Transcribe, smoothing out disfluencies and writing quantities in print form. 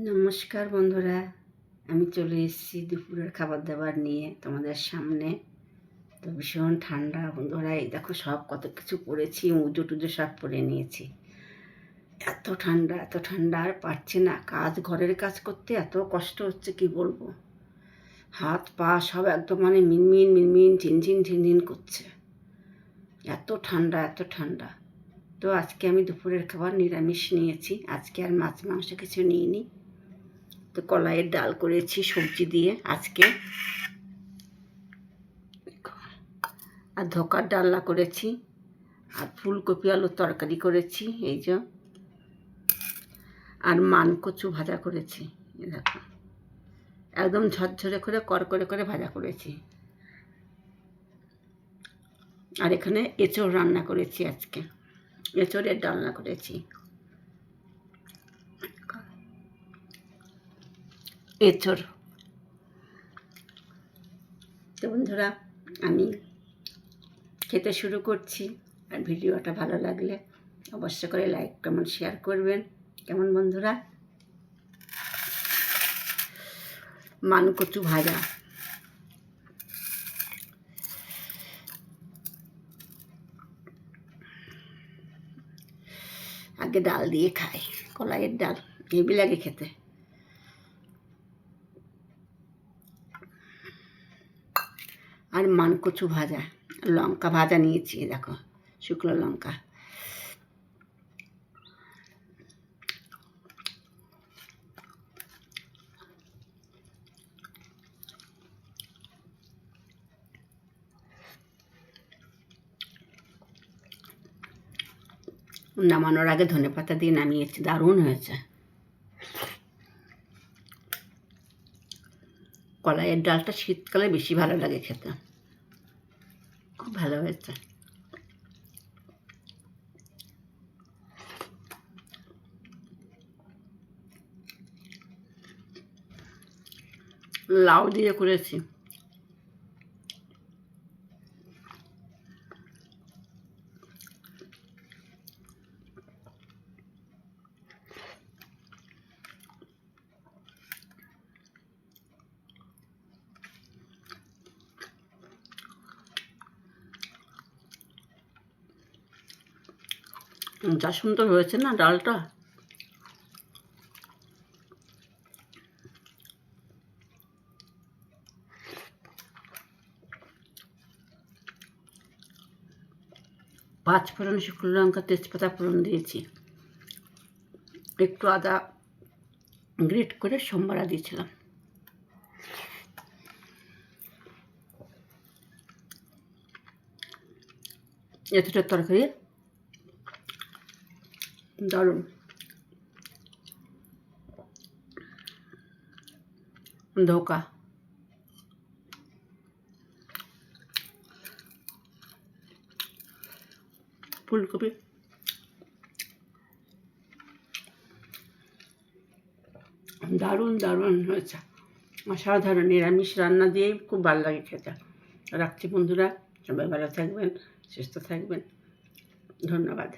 নমস্কার বন্ধুরা, আমি চলে এসেছি দুপুরের খাবার দাবার নিয়ে তোমাদের সামনে। তো ভীষণ ঠান্ডা বন্ধুরা, এই দেখো সব কত কিছু পরেছি, উজো টুজো সব পরে নিয়েছি। এত ঠান্ডা আর পারছি না, ঘরের কাজ করতে এত কষ্ট হচ্ছে কি বলবো। হাত পা সব একদম মিনমিন ঝিনঝিন করছে, এত ঠান্ডা। তো আজকে আমি দুপুরের খাবার নিরামিষ নিয়েছি, আজকে আর মাছ মাংস কিছু নিইনি। তো কলাইয়ের ডাল করেছি সবজি দিয়ে আজকে, আর ধোকার ডালনা করেছি, আর ফুলকপি আলুর তরকারি করেছি এই যে, আর মানকচু ভাজা করেছি। দেখো একদম ঝরঝরে করে করে ভাজা করেছি। আর এখানে এঁচড় রান্না করেছি, আজকে এঁচড়ের ডালনা করেছি। এঁচড়। তো বন্ধুরা, আমি খেতে শুরু করছি। আর ভিডিওটা ভালো লাগলে অবশ্য করে লাইক কমেন্ট শেয়ার করবেন। কেমন বন্ধুরা? মানকচু ভাজা, আগে ডাল দিয়ে খাই, কলাইয়ের ডাল হেবি লাগে খেতে। আর মানকচু ভাজা, লঙ্কা ভাজা নিয়েছি, দেখো শুকনো লঙ্কা। নামানোর আগে ধনেপাতা দিয়ে নামিয়েছি, দারুণ হয়েছে। কলাইয়ের ডালটা শীতকালে বেশি ভালো লাগে খেতে, খুব ভালো হয়েছে। লাউ দিয়ে করেছি। যা সুন্দর হয়েছে না ডালটা। পাঁচ ফোড়ন, শুকনো লঙ্কা, তেজপাতা ফোড়ন দিয়েছি, একটু আদা গ্রেট করে সোমবারা দিয়েছিলাম। এতটা তরকারি দারুণ। ধোকা, ফুলকপি, দারুণ হয়েছে। অসাধারণ, নিরামিষ রান্না দিয়েই খুব ভালো লাগে খেতে। রাখছি বন্ধুরা, সবাই ভালো থাকবেন, সুস্থ থাকবেন, ধন্যবাদ।